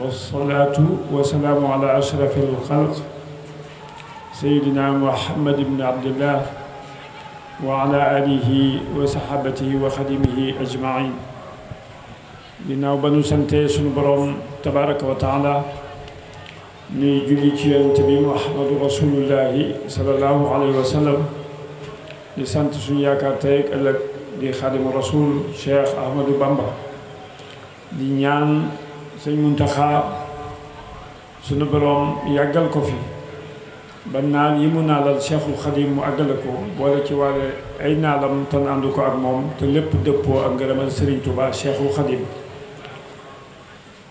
wasalaatu wasalaamu ala ashraf alxalq sayidina muhammad ibn abdillah wa ala alihi wa sahabatihi wa xadimihi ajmain. ginnaaw ba nu sante sunu boroom tabaraka wa taala ñuy julli ci yonent bi muhammadu rasulullahi sallallahu alayhi wa sallam di sant suñu yaakaar tey ak ëllëg di xaadimu rasul cheikh ahmadou bamba di ñaan sëñ Muntaxa sunu boroom yàggal ko fi ba naal yi mu naalal cheikhul xadim mu àggale ko boole ci wàlle ay naalam tan àndu ko ak moom te lépp dëppoo ak ngërëmal Sëriñ Tuubaa cheikhul xadim.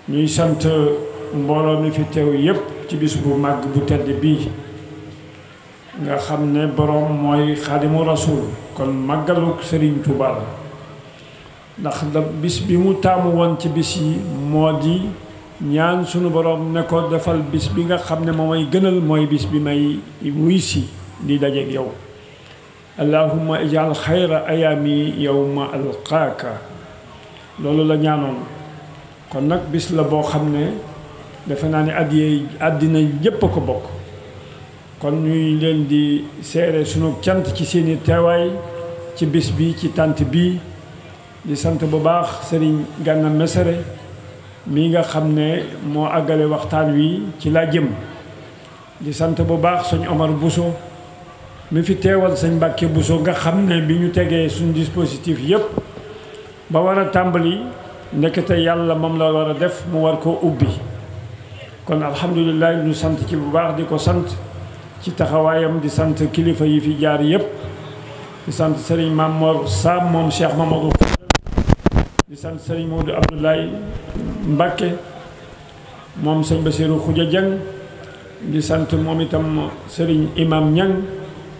ñuy sant mbooloo mi fi teew yépp ci bis bu màgg bu tedd bii nga xam ne boroom mooy xaadimu rasul kon màggaluk Sëriñ Tuubaa la ndax da bis bi mu taamu woon ci bis yi moo di ñaan sunu boroom ne ko defal bis bi nga xam ne moo may gënal mooy bis bi may wuy si di dajeek yow allahumma ijal xayra ayaami yawma alqaaka loolu la ñaanoon. kon nag bis la boo xam ne defe naa ne àddina yépp a ko bokk kon ñuy leen di seere sunu cant ci seeni teewaay ci bis bi ci tànt bi di sant bu baax Sëriñ Gana Messere mi nga xam ne moo àggale waxtaan wi ci laa jëm di sant bu baax sëñ Omar Bousso mi fi teewal sëñ Mbàkke Bousso nga xam ne bi ñu tegee suñu dispositif yépp ba war a tàmbali ndekete yàlla moom la war a def mu war koo ubbi kon alhamdulilah ñu sant ci bu baax di ko sant ci taxawaayam di sant kilifa yi fi jaar yépp di sant sëriñ Mamor Sam moom Cheikh Mamadou di sant sëriñ Modou Abdoulaye Mbacke moom sëñ Bassirou Khoudia Dieng di sant moom itam sëriñ Imam Niang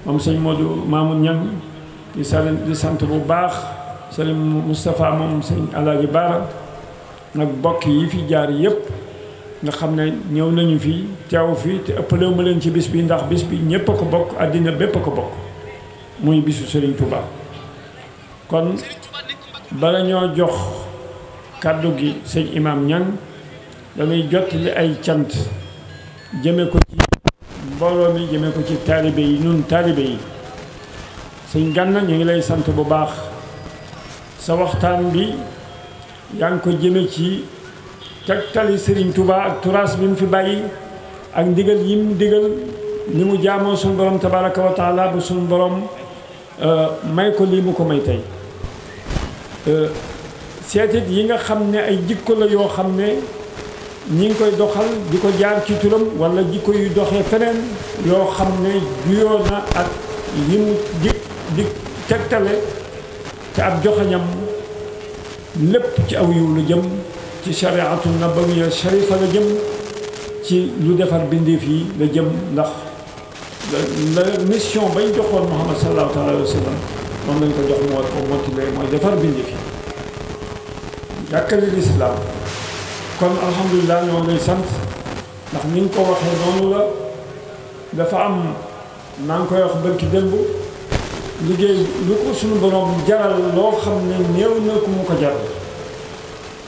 moom sëñ Modou Mamoun Niang di sant bu baax sëriñ Moustapha moom sëñ Alaaji Baara nag bokk yi fi jaar yépp nga xam ne ñëw nañu fi teew fi te ëppalewu ma leen ci bis bi ndax bis bi ñépp a ko bokk àddina bépp a ko bokk muy bisu Sëriñ Touba. kon bala ñoo jox kàddu gi sëñ Imam Niang dañuy jottali ay cant jëme ko ci mbooloo mi jëme ko ci taalibe yi nun taalibe yi sëñ Gana ñu ngi lay sant bu baax sa waxtaan bi yaa ngi ko jëme ci tegtali Sëriñ Touba ak turaas bi mu fi bàyyi ak ndigal yi mu digal ni mu jaamoo suñu borom tabaraka wa taala bu suñu borom may ko lii mu ko may tey seetit yi nga xam ne ay jikko la yoo xam ne ñi ngi koy doxal di ko jaar ci turam wala jikko yu doxee feneen yoo xam ne juyoo na ak li mu di tegtale te ab joxañam lépp ci aw yiw la jëm ci shariatu nabawiya sharifa la jëm ci lu defar bindeef yi la jëm ndax la mission bañ joxoon Muhammad sallallahu alayhi wa sallam moom lañ ko jox mu war ko mottali mooy defar bindeef yi yàkkali lislaam kon alhamdulilah ñoo ngay sant ndax ni nga ko waxee noonu la dafa am naa ngi koy wax bërki démb liggéey lu ko suñu borom jaral loo xam ne néew na ku mu ko jaral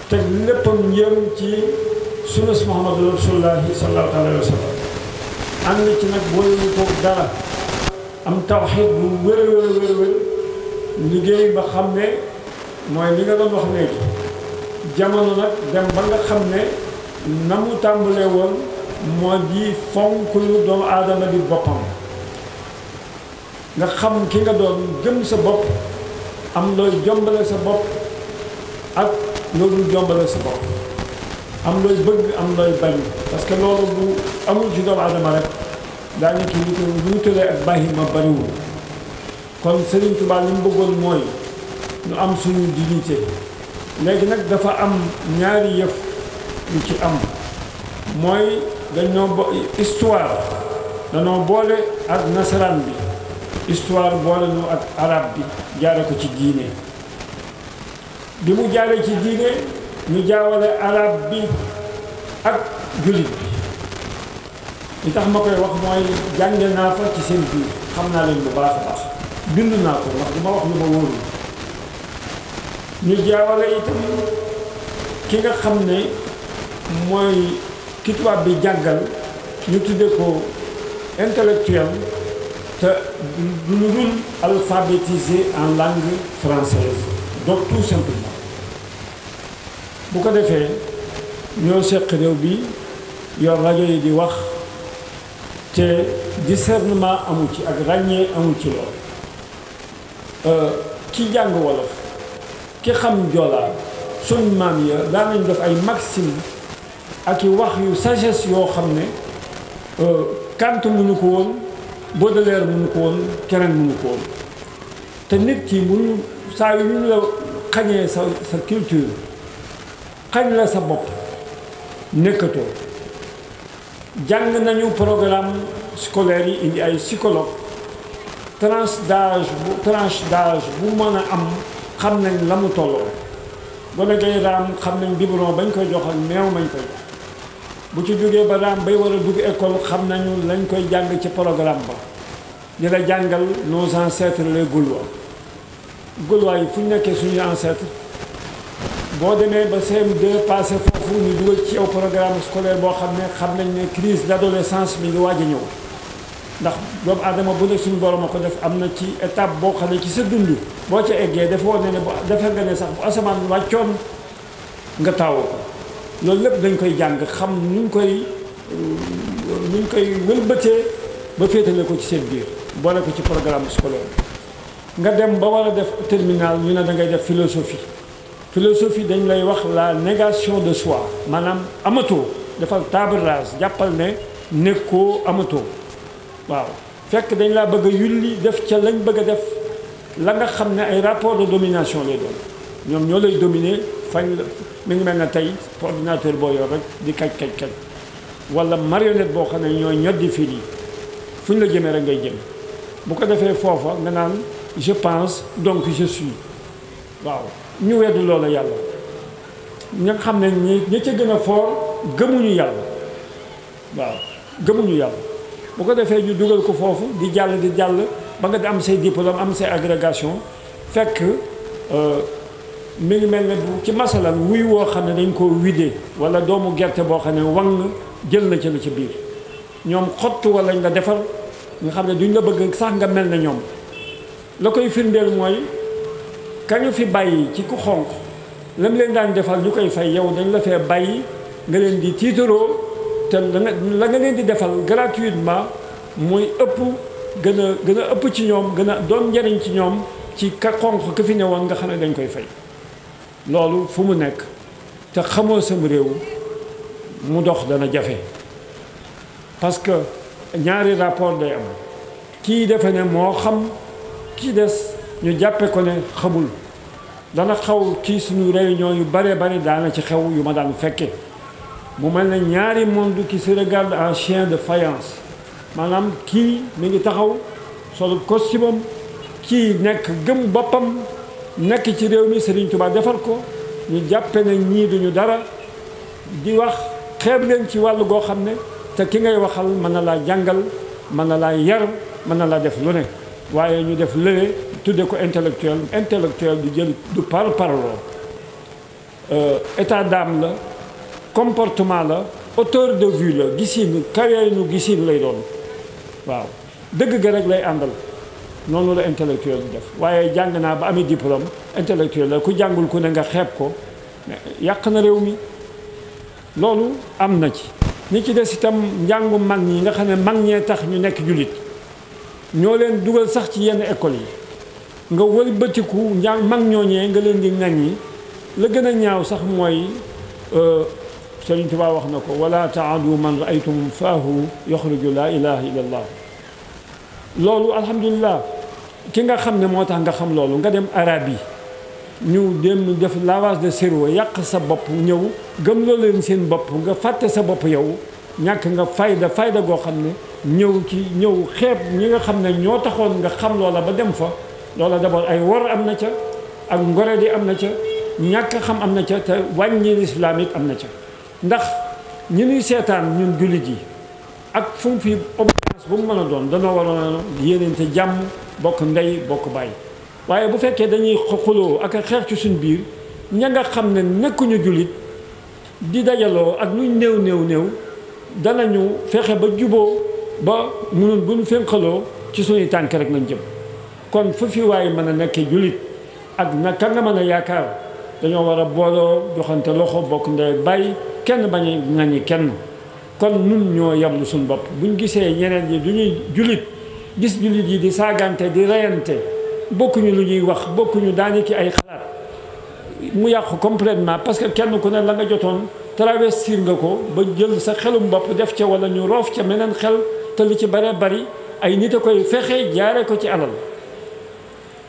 teg léppam njëm ci sunnas Muhammadu rasulullahi sallallahu alayhi wa sallam ànd ci nag booy ko dara am tawxiid bu wér liggéey ba xam ne mooy li nga doon wax léegi jamono nag dem ba nga xam ne na mu tàmbalee woon moo di fonk lu doomu aadama di boppam nga xam ki nga doon gëm sa bopp am looy jombale sa bopp ak loolu jombale sa bopp am looy bëgg am looy bañ parce que loolu bu amul ci doomu aadama rek daanaka li ko wuutalee ak bàyyi ma bariwul kon Serigne Touba li mu bëggoon mooy ñu am suñu dignité léegi nag dafa am ñaari yëf yu ci am mooy dañoo histoire dañoo boole ak nasaraan bi histoire boole ñu ak arab bi jaare ko ci diine bi mu jaaree ci diine ñu jaawale arab bi ak jullit bi li tax ma koy wax mooy jànge naa fa ci seen biir xam naa leen bu baax a baax bind naa ko wax dama wax lu ma wóorul ñu jaawale itam ki nga xam ne mooy ki tubaab bi jàngal ñu tudde ko intellectuel te du lu dul alphabétisé en langue française donc tout simplement bu ko defee ñoo seq réew bi yor rajo yi di wax te discernement amu ci ak ràññee amu ci lool ki jàng wolof ki xam joolaa suñ maam ya daan nañ def ay maxime ak i wax yu sagesse yoo xam ne Kant mënu ko woon Baudelaire mënu ko woon keneen mënu ko woon te nit ki mënu saa yu ñu la xañee sa culture xañ la sa bopp nekkatoo jàng nañu programme scolaire yi indi ay psychologue tranche d'âge bu mën a am xam nañ la mu tolloo gone gay raam xam nañ biberon bañ koy joxal meew mañ koy jox bu ci jógee ba raam bay war a dugg école xam nañu lañ koy jàng ci programme ba di la jàngal nos ancêtres les Gaulois yi fu ñu nekkee suñuy ancêtres boo demee ba CM2 passé foofu ñu dugal ci yow programme scolaire boo xam nañ ne crise d'adolescence mi ngi waaj a ñëw ndax doomu aadama bu ne suñu borom a ko def am na ci étape boo xam ne ci sa dund boo ca eggee dafa woon ne bu defe nga ne sax bu asamaan wàccoon nga taawoo ko loolu lépp dañ koy jàng xam nuñ koy wëlbatee ba féetale ko ci seen biir boole ko ci programme scolaire nga dem ba war a def terminal ñu ne da ngay def philosophie dañ lay wax la négation de soi maanaam amatoo defal table rase jàppal ne nekkoo amatoo waaw fekk dañ laa bëgg a yulli def ca lañ bëgg a def la nga xam ne ay rapport de domination lay doon ñoom ñoo lay dominer fañ la mi ngi mel ne tey ordinateur boo yor rek di kaj wala marionnette boo xam ne ñooy ñoddi fii yi fu ñu la jëmee rek ngay jëm bu ko defee foofa nga naan je pense donc je suis waaw ñu weddu loola yàlla ña xam ne ñi ca gën a foor gëmuñu yàlla waaw gëmuñu yàlla bu ko defee ñu dugal ko foofu di jàll ba nga di am say diplôme am say agrégation fekk mi ngi mel ne ci masalan wuy woo xam ne dañ koo widee wala doomu gerte boo xam ne wang jël na ca la ca biir ñoom xott wala nga defar nga xam ne duñ la bëgg sax nga mel ne ñoom la koy firndeel mooy kañu fi bàyyi ci ku xonq lam leen daan defal ñu koy fay yow dañ la fee bàyyi nga leen di tiitaroo te la nga leen di defal gratuitement muy ëpp gën a ëpp ci ñoom gën a doon njariñ ci ñoom ci ka xonq ka fi ne woon nga xam ne dañ koy fay loolu fu mu nekk te xamoo sam réew mu dox dana jafe parce que ñaari rapport day am kii defe ne moo xam kii des ñu jàppe ko ne xamul dana xaw ci suñu réunion yu bare daana ci xew yu ma daan fekke mu mel ne ñaari monde qui se regarde en chien de faïence maanaam kii mi ngi taxaw solu costume am kii nekk gëm boppam nekk ci réew mi Serigne Touba defar ko ñu jàppe ne ñii duñu dara di wax xeeb leen ci wàllu goo xam ne te ki ngay waxal mën na laa jàngal mën na laa yar mën na laa def lu ne waaye ñu def lële tudde ko intellectuel du jël du parloo état d'âme la comportement la hauteur de vue la gisin kaweenu gisin lay doon waaw dëgg ga rek lay àndal noonu la intellectuel di def waaye jàng naa ba amee diplôme intellectuel la ku jàngul ku ne nga xeeb ko yàq na réew mi loolu am na ci ni ci des itam njàngu mag ñi nga xam ne mag ñee tax ñu nekk jullit ñoo leen dugal sax ci yenn école yi nga wëlbatiku mag ñooñee nga leen di ŋaññi la gën a ñaaw sax mooy Sëriñ Tuubaa wax na ko wala taadu man raaytum faahu yaxruju laa ilaha illa allah loolu alhamdulilah ki nga xam ne moo tax nga xam loolu nga dem arab yi ñu dem def lavage de cerveau yàq sa bopp ñëw gëm loo leen seen bopp nga fàtte sa bopp yow ñàkk nga fayda goo xam ne ñëw xeeb ñi nga xam ne ñoo taxoon nga xam loola ba dem fa loola d'abord ay wor am na ca ak ngore di am na ca ñàkk xam am na ca te wàññi lislaam it am na ca ndax ñi ñuy seetaan ñun jullit yi ak fu mu fi obédience bu mu mën a doon danoo waroon a yéeneente jàmm bokk ndey bokk bàyyi waaye bu fekkee dañuy xuloo ak a xeex ci suñ biir ña nga xam ne nekkuñu jullit di dajaloo ak luñ néew danañu fexe ba juboo ba munul bu ñu fénqaloo ci suñuy tànk rek lañ jëm. kon fu fi waaye mën a nekkee jullit ak naka nga mën a yaakaar dañoo war a booloo joxante loxo bokk ndey bàyyi kenn bañ a ŋaññi kenn. kon nun ñoo yablu suñu bopp buñ gisee ñeneen ñi du ñuy jullit gis jullit yi di saagante di reyante bokkuñu lu ñuy wax bokkuñu daaniki ay xalaat mu yàqu complètement parce que kenn ku ne la nga jotoon travestir nga ko ba jël sa xelum bopp def ca wala ñu roof ca meneen xel te li ci bare bari ay nit a koy fexe jaare ko ci alal.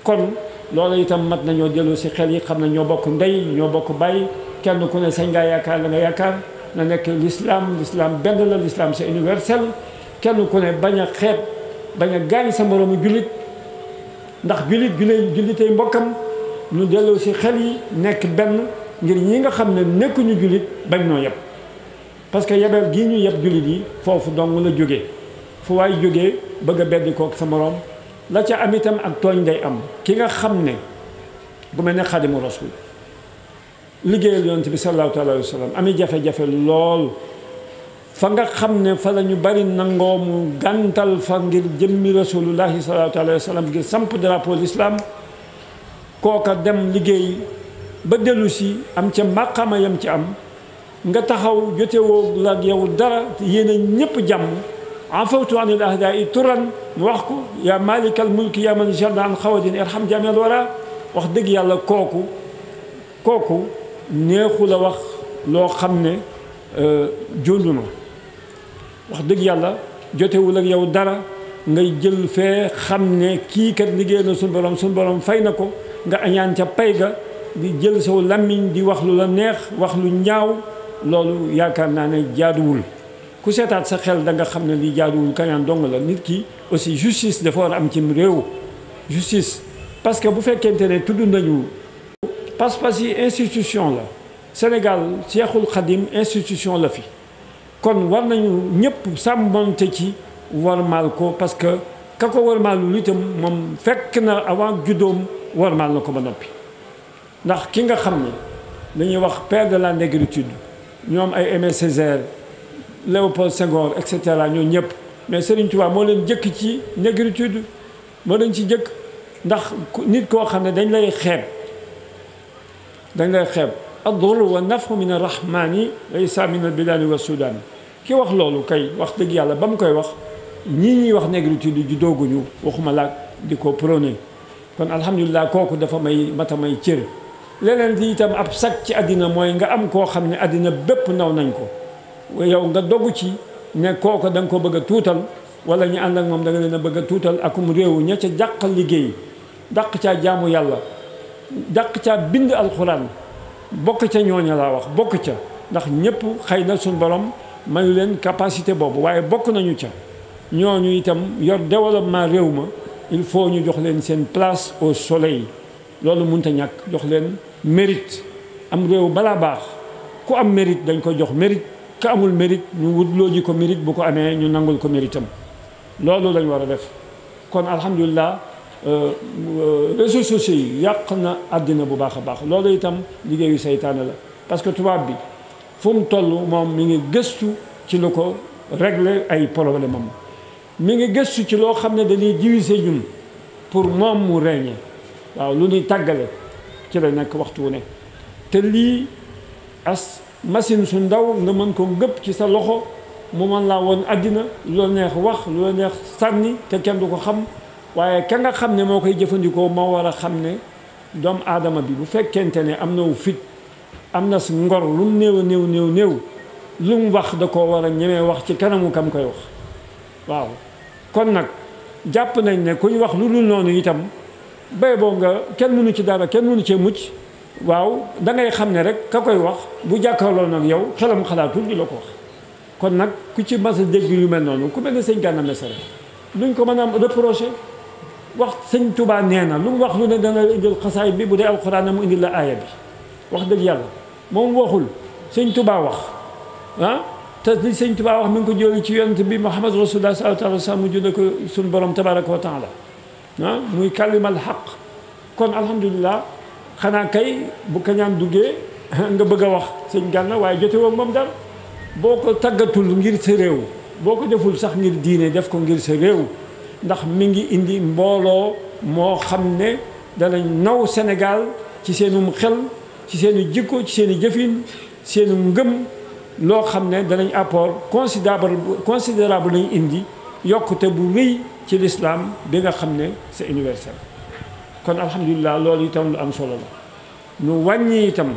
kon loolu itam mat nañoo dellu si xel yi xam ne ñoo bokk ndey ñoo bokk bàyyi kenn ku ne sañ ngaa yaakaar la nga yaakaar na nekk l'islam benn la l'islam c'est universel kenn ku ne bañ a xeeb bañ a gaañ sa moroomu jullit ndax jullitay mbokkam ñu dellu si xel yi nekk benn ngir ñi nga xam ne nekkuñu jullit bañ noo yeb parce que yebeel gii ñu yeb jullit yi foofu dong la jógee fu waay jógee bëgg a beddi kook sa moroom la ca am itam ak tooñ day am ki nga xam ne bu mel ne Xaadimu Rasuul liggéeyal yonent bi sallallahu alayhi wa sallam ami jafe-jafe lool fa nga xam ne fa la ñu bari nangoo mu gàntal fa ngir jëmmi rasulullahi sallallahu alayhi wa sallam ngir samp drapeau l'islam kooka dem liggéey ba dellu si am ca màqama yam ci am nga taxaw jotewoo la yow dara yéene ñépp jàmm afawtu anil ahdaai turan mu wax ko yaa malikal mulki yaa man jalla an xawadin irham jamel wara wax dëgg yàlla kooku neexu la wax loo xam ne jondu na wax dëgg yàlla jotewul ak yow dara ngay jël fee xam ne kii kat liggéey na suñu borom fay na ko nga añaan ca pay ga di jël saw làmmiñ di wax lu la neex wax lu ñaaw loolu yaakaar naa ne jaaduwul ku seetaat sa xel da nga xam ne lii jaaduwul kañaan dong la nit ki aussi justice dafa war a am ci réew justice parce que bu fekkente ne tudd nañu pas-pas yi institution la Sénégal Seexul Xadim institution la fi kon war nañu ñëpp sàmmonte ci warmaal ko parce que ka ko warmaalul itam moom fekk na avant juddoom warmaal na ko ba noppi ndax ki nga xam ne dañuy wax père de la négritude ñoom ay Aimé Césaire Léopold Senghor et cetera ñoo ñëpp mais Serigne Touba moo leen jëkk ci négritude moo leen ci jëkk ndax nit koo xam ne dañ lay xeeb ad-durr wa naf'u min ar-rahmani laysa min al-biladi wa sudan ki wax loolu kay wax dëgg yàlla ba mu koy wax ñii ñuy wax négritude ju dooguñu waxuma laag di ko prôné kon alhamdulilah kooku dafa mata may cër leneen di itam ab sag ci àddina mooy nga am koo xam ne àddina bépp naw nañ ko yow nga dogu ci ne kooku da nga ko bëgg a tuutal wala ñu ànd ak moom da nga leen a bëgg a tuutal akum réew ña ca dàq liggéey dàq caa jaamu yàlla dàq caa bind alxuraan bokk ca ñooña laa wax bokk ca ndax ñëpp xëy na suñ borom mayu leen capacité boobu waaye bokk nañu ca ñooñu itam yor développement réew ma il faut ñu jox leen seen place au soleil loolu mënut a ñàkk jox leen mérite am réew balaa baax ku am mérite dañ ko jox mérite ku amul mérite ñu wutloo ji ko mérite bu ko amee ñu nangul ko mérite am loolu lañ war a def kon alhamdulilah réseaux sociaux yi yàq na àddina bu baax a baax loolu itam liggéeyu seytaane la parce que tubaab bi fu mu toll moom mi ngi gëstu ci lu ko régler ay problème am mi ngi gëstu ci loo xam ne dañuy diviser ñun pour moom mu régner waaw lu ñuy tàggale ci la nekk waxtu wu ne te lii as machine su ndaw nga mën ko ngëpp ci sa loxo mu mën laa woon àddina lu la neex wax lu la neex sànni te kenn du ko xam waaye ka nga xam ne moo koy jëfandikoo moo war a xam ne doomu aadama bi bu fekkente ne am na wu fit am na si ngor lu mu néew a néew lu mu wax da koo war a ñemee wax ci kanamu kam koy wax waaw kon nag jàpp nañ ne ku ñu wax lu dul noonu itam bay boo nga kenn mënu ci dara kenn mënu cee mucc waaw da ngay xam ne rek ka koy wax bu jàkkaarloo nag yow xelam xalaatul di la ko wax kon nag ku ci mas a dégg yu mel noonu ku mel ne sëñ Gana Messere luñ ko mën a am reproché wax sëñ Touba nee na lu mu wax lu ne dana indil xasaay bi bu dee alxuraan mu indil la aaya bi wax dëgg yàlla moom waxul sëñ Touba wax te li sëñ Touba wax mi ngi ko jëlee ci yonent bi Muhammad Rasulullah sallallahu alayhi wa sallam mu jëlee ko suñu borom tabaraka wa taala muy kalimal xaq kon alhamdulilah xanaa kay bu kañaan duggee nga bëgg a wax sëñ Gana waaye jote woon moom dara boo ko tàggatul ngir sa réew boo ko deful sax ngir diine def ko ngir sa réew ndax mi ngi indi mbooloo moo xam ne danañ naw Sénégal ci seenum xel ci seeni jikko ci seeni jëfin seenu ngëm loo xam ne danañ apport considérable lañ indi yokkute bu rëy ci l'islam bi nga xam ne c'est universel kon alhamdulilah loolu itam lu am solo la ñu wàññi itam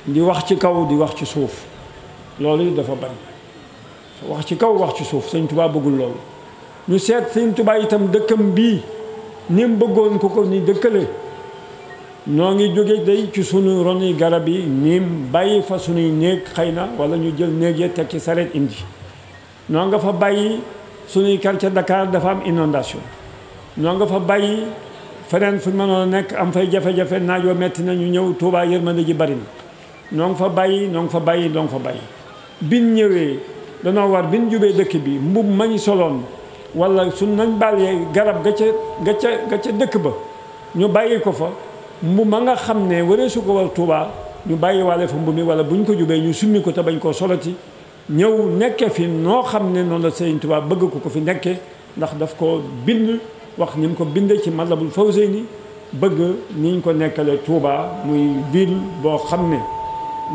di wax ci kaw di wax ci suuf loolu dafa bari wax ci kaw wax ci suuf sëñ Tuubaa bëggul loolu ñu seet sëñ Tuubaa itam dëkkam bii ni mu bëggoon ko ni dëkkale noo ngi jóge day ci sunu roni garab yi niim bàyyi fa sunuy néeg xëy na wala ñu jël néeg ya teg ci sareet indi noo nga fa bàyyi sunuy quartier Dakar dafa am inondation noo nga fa bàyyi feneen fu ñu mënoon a nekk am fay jafe-jafe naajoo metti na ñu ñëw Tuubaa yërmande ji bari na noo nga fa bàyyi noo nga fa bàyyi noo nga fa bàyyi bin ñëwee danoo war bin jubee dëkk bi mbub mañ soloon wala suñ nañ bàyyee garab ga ca dëkk ba ñu bàyyi ko fa mbu ma nga xam ne waree su ko war Tuubaa ñu bàyyi waale fa mbu mi wala buñ ko jubee ñu summi ko te bañ koo soloti ñëw nekke fi noo xam ne noonu la Sëriñ Tuubaa bëgg ko fi nekke ndax daf ko bind wax ni mu ko bindee ci Matlabul Fawzayni bëgg ni ñu ko nekkale Tuubaa muy ville boo xam ne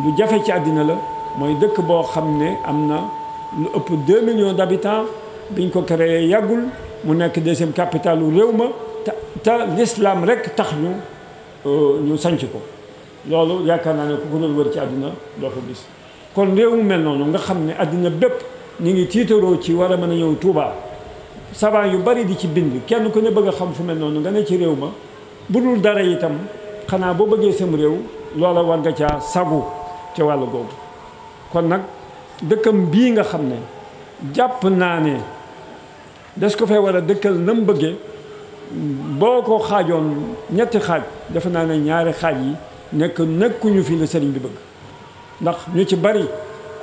lu jafe ci àddina la mooy dëkk boo xam ne am na lu ëpp 2 millions d'habitants biñ ko créé yàggul mu nekk deuxième capitale lu réew ma te l'islam rek tax ñu sanc ko loolu yaakaar naa ne ku ko doon wër ci àddina doo ko gis kon réew mu mel noonu nga xam ne àddina bépp ñu ngi tiitaroo ci war a mën a ñëw Touba savant yu bari di ci bind kenn ku ne bëgg a xam fu mel noonu nga ne ci réew ma bu dul dara itam xanaa boo bëggee sam réew loola war nga caa sagu ci wàllu googu kon nag dëkkam bii nga xam ne jàpp naa ne des ko fay war a dëkkal na mu bëggee boo ko xaajoon ñetti xaaj defe naa ne ñaari xaaj yi nekkuñu fi la sëriñ bi bëgg ndax ñu ci bari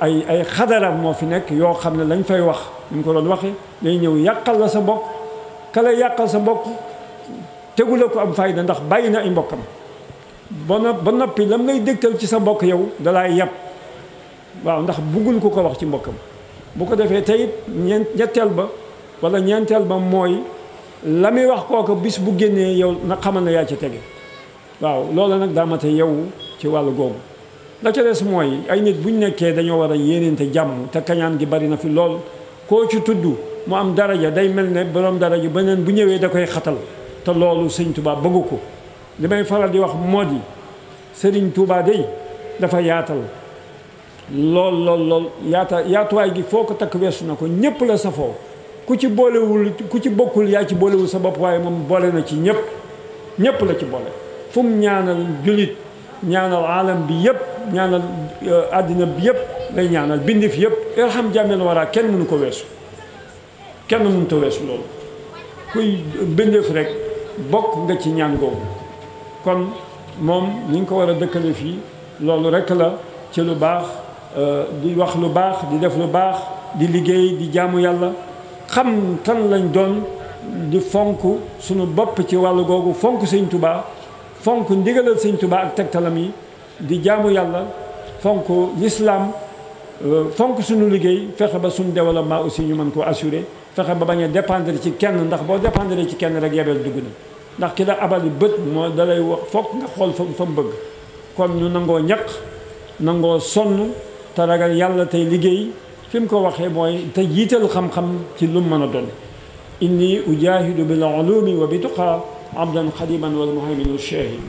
ay xadara moo fi nekk yoo xam ne lañ fay wax ni mu ko doon waxee day ñëw yàqal la sa mbokk ka lay yàqal sa mbokk tegu la ko am fayda ndax bàyyi na ay mbokkam ba noppi lam lay dégtal ci sa mbokk yow dalaay yàpp waaw ndax buggul ku ko wax ci mbokkam bu ko defee tey ñetteel ba wala ñeenteel ba mooy la muy wax kooku bis bu génnee yow na xamal na yaa ca tege waaw loolu nag daa mate yow ci wàllu googu la ca des mooy ay nit buñ nekkee dañoo war a yéeneente jàmm te kañaan gi bari na fi lool koo ci tudd mu am daraja day mel ne borom daraja beneen bu ñëwee da koy xatal te loolu sëñ Touba bëggu ko li may faral di wax moo di sëriñ Touba day dafa yaatal lool yaatuwaay gi foo ko takk weesu na ko ñëpp la safoo ku ci bokkul yaa ci boolewul sa bopp waaye moom boole na ci ñëpp la ci boole fu mu ñaanal julit ñaanal alam bi yëpp ñaanal àddina bi yëpp lay ñaanal bindi fi yëpp irham jàmmel waraa kenn mënu ko weesu kenn mënu weesu loolu kuy bindeef rek bokk nga ci ñaan googu kon moom ni nga ko war a dëkkale fii loolu rek la ci lu baax di wax lu baax di def lu baax di liggéey di jaamu yàlla xam kan lañ doon di fonk suñu bopp ci wàllu googu fonk sëñ Touba fonk ndigalal sëñ Touba ak tegtalam yi di jaamu yàlla fonk l'islam fonk suñu liggéey fexe ba suñu développement aussi ñu mën koo assurer fexe ba bañ a dépendre ci kenn ndax boo dépendre ci kenn rek yebeel dugg na ndax ki la abali bët moo dalay wax fokk nga xool fa mu bëgg kon ñu nangoo ñaq nangoo sonn te ragal yàlla tey liggéey fi mu ko waxee mooy te jiital xam-xam ci lu mën a doon inni ujahidu bil ulumi wa bi tuqa abdan xadiman wal muhayminu shahid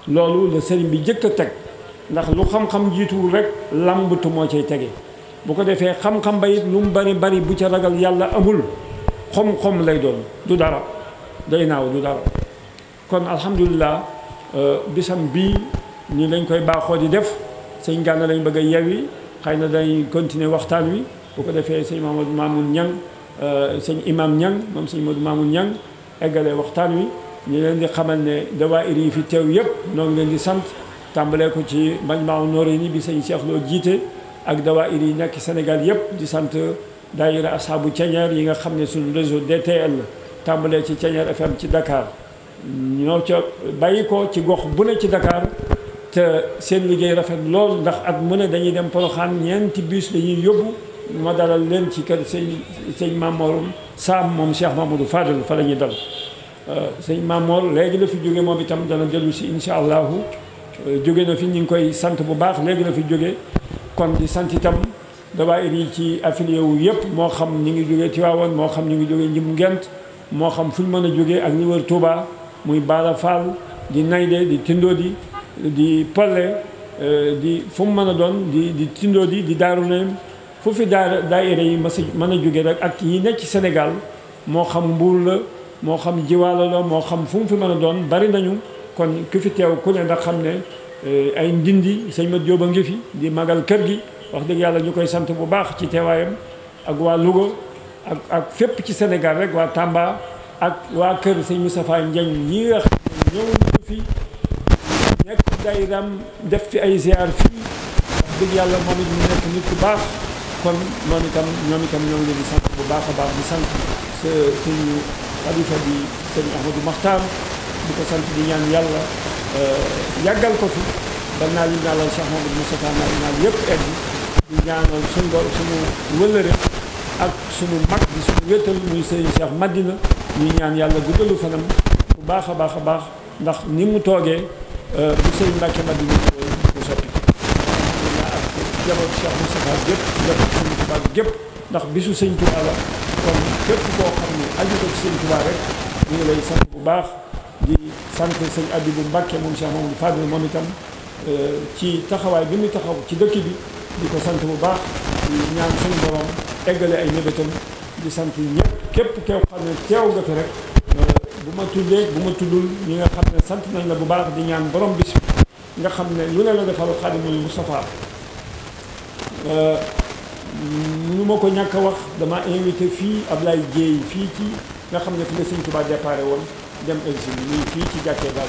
loolu la sëriñ bi jëkk a teg ndax lu xam-xam jiituwul rek lambatu moo cay tege bu ko defee xam-xam ba it lu mu bari bari bu ca ragal yàlla amul xom-xom lay doon du dara day naaw du dara kon alhamdulilah bisam bii ni lañ koy baaxoo di def sëñ Gana lañ bëgg a yewi xëy na dañ continuer waxtaan wi bu ko defee sëñ Mamadou Mamoun Niang sëñ imam Niang moom sëñ Mamadou Mamoun Niang eggalee waxtaan wi ñu leen di xamal ne dawaayir yi fi teew yëpp noo ngi leen di sant tàmbalee ko ci Majmahun Nurayni bi sëñ Cheikh Lo jiite ak dawaayir yi nekk Sénégal yëpp di sant daayira ashabu Thiéniere yi nga xam ne suñu réseau DTL tàmbalee ci Thiéniere FM ci Dakar ñoo ca bàyyi ko ci gox bu ne ci Dakar te seen liggéey rafet lool ndax at mu ne dañuy dem Porokhane ñeenti bus dañuy yóbbu ma dalal leen ci kër sëñ Mamor Sam moom Cheikh Mamadou Fadel fa la ñuy dal sëñ Mamor léegi la fi jóge moom itam dana dellu si incha allahu jóge na fi ñu ngi koy sant bu baax léegi la fi jóge kon di sant itam dawaayir yi ci affilié wu yëpp moo xam ñu ngi jógee Tivaouane moo xam ñu ngi jógee Njim Ngent moo xam fu ñu mën a jógee ak li wër Touba muy Bara Fall di Nayde di Tindodi di Polle di fu mu mën a doon di Tindodi di Daaru Naym fu fi daayira yi mën a jóge rek ak yi nekk ci Sénégal moo xam Mbuur la moo xam Jiwaalo la moo xam fu mu fi mën a doon bari nañu kon ku fi teew ku ne ndax xam ne ay Ndindi sëñ Mat Jóob a ngi fi di magal kër gi wax dëgg yàlla ñu koy sant bu baax ci teewaayam ak waa Louga ak fépp ci Sénégal rek waa Tamba ak waa kër sëñ Moustapha Ndiagne ñi nga xam ne ñëw nañu fi nekk daayiraam def fi ay ziar fii wax dëgg yàlla moom it ñu nekk nit ku baax kon ñoom itam ñoo ngi leen di sant bu baax a baax di sant suñu xalifa bi sëñ Ahmadou Makhtar di ko sant di ñaan yàlla yàggal ko fi ba naa li ñaanal Cheikh Mamadou Moustapha naal yëpp egg di ñaanal suñu wëllëre ak suñu mag di suñu wéttal muy sëñ Cheikh Madina ñuy ñaan yàlla guddalu fanam bu baax a baax a baax ndax ni mu toogee bu sëñ Mbacke Madina bu soppi ak jabar Cheikh Moustapha gépp jabar sëñ Touba gépp ndax bisu sëñ Touba la kon képp koo xam ne aju ko ci sëñ Touba rek ñu ngi lay sant bu baax di sant sëñ Abibou Mbacke moom Cheikh Mamadou Fadil moom itam ci taxawaay bi muy taxaw ci dëkk bi di ko sant bu baax di ñaan suñu borom eggale ay mébétam di sant ñëpp képp kew xam ne teew nga fi rek bu ma tuddee bu ma tuddul ñi nga xam ne sant nañ la bu baax di ñaan borom bis bi nga xam ne lu ne la defal Xaadimul Moustapha ñu ma ko ñàkk a wax dama invité fii Ablaye Dieye fii ci nga xam ne fi la sëñ Touba déparé woon dem exil nii fii ci jàkkee daal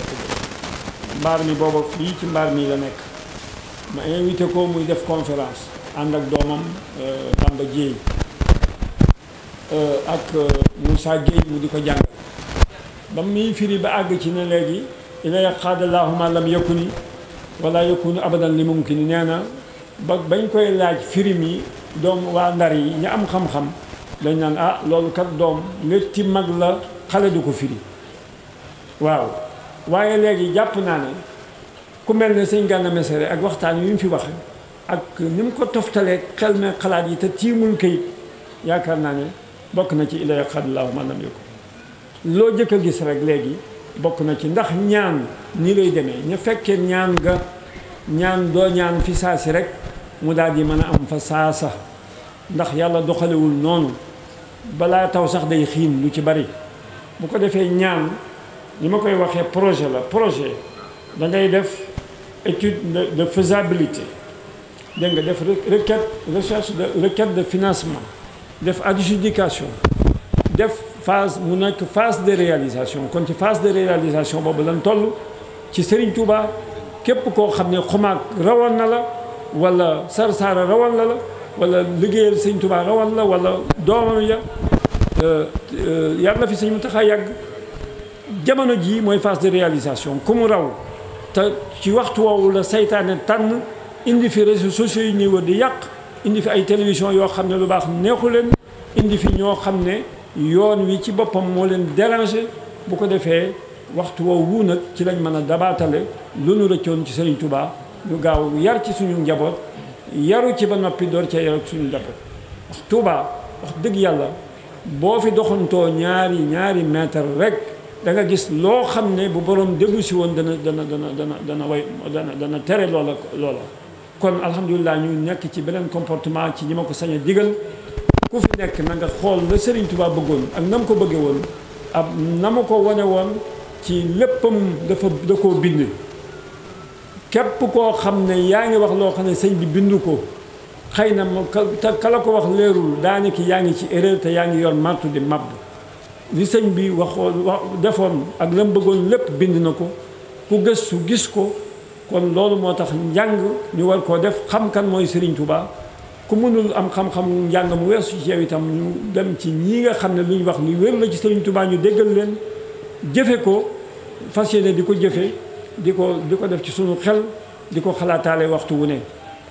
mbaar mi booba fii ci mbaar mi la nekk ma invité ko muy def conférence ànd ak doomam Bamba Dieye ak Moussa Gueye mu di ko jàngal ba muy firi ba àgg ci ne léegi ila yaqaadallahu ma lam yakuni wala yakunu abadan li mumkini nee na bañ koy laaj firi mi doom waa Ndar yi ñu am xam-xam dañ naan loolu kat doom létti mag la xale du ko firi waaw waaye léegi jàpp naa ne ku mel ne sëñ Gana Messere ak waxtaan wi mu fi waxe ak ni mu ko toftalee xel me xalaat yi te tiimul kayit yaakaar naa ne bokk na ci ila yaqaadallahu ma lam yakun loo jëkk a gis rek léegi bokk na ci ndax ñaan ni lay demee ñu fekkee ñaan nga ñaan doo ñaan fi saasi rek mu daal di mën a am fa saasa ndax yàlla doxalewul noonu balaa taw sax day xiin lu ci bari bu ko defee ñaan ni ma koy waxee projet la projet da ngay def étude de faisabilité dégg nga def recherche de requête de financement def adjudication def phase mu nekk phase de réalisation kon ci phase de réalisation boobu lan toll ci Serigne Touba képp koo xam ne xumaag rawoon na la wala sarsaara rawoon la wala liggéeyal Serigne Touba rawoon la wala doomam ya yàlla fi Serigne Mountakha yàgg jamono jii mooy phase de réalisation ku mu raw te ci waxtu woowu la saytaane tànn indi fi réseaux sociaux yi ñuy wër di yàq indi fi ay télévision yoo xam ne lu baax neexu leen indi fi ñoo xam ne yoon wi ci boppam moo leen déranger bu ko defee waxtu woowu nag ci lañ mën a dabaatale lu nu rëccoon ci Serigne Touba ñu gaaw yar ci suñu njaboot yaru ci ba noppi door cee yaru suñu njaboot wax Touba wax dëgg yàlla boo fi doxantoo ñaari mètre rek da nga gis loo xam ne bu borom déglu si woon dana tere loola kon alhamdulilah ñu nekk ci beneen comportement ci ñi ma ko sañ a digal ku fi nekk na nga xool la Serigne Touba bëggoon ak na mu ko bëggee woon ak na ma ko wane woon ci léppam da koo bind képp koo xam ne yaa ngi wax loo xam ne sëñ bi bindu ko xëy na ka la ko wax leerul daanaka yaa ngi ci erreur te yaa ngi yor martu di mab li sëñ bi defoon ak la mu bëggoon lépp bind na ko ku gëstu gis ko kon loolu moo tax njàng ñu war koo def xam kan mooy Serigne Touba ku mënul am xam-xam njàng mu weesu ci yow itam ñu dem ci ñi nga xam ne lu ñu wax lu wér la ci Serigne Touba ñu déggal leen jëfe ko fas yéene di ko jëfe di ko def ci sunu xel di ko xalaataale waxtu wu ne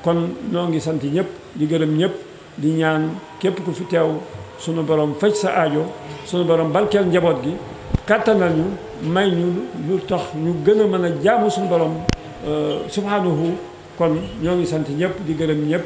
kon noo ngi sant ñëpp di gërëm ñëpp di ñaan képp ku fi teew sunu borom faj sa aajo sunu borom barkeel njaboot gi kàttanal ñu may ñu lu tax ñu gën a mën a jaamu sunu borom subhanahu kon ñoo ngi sant ñëpp di gërëm ñëpp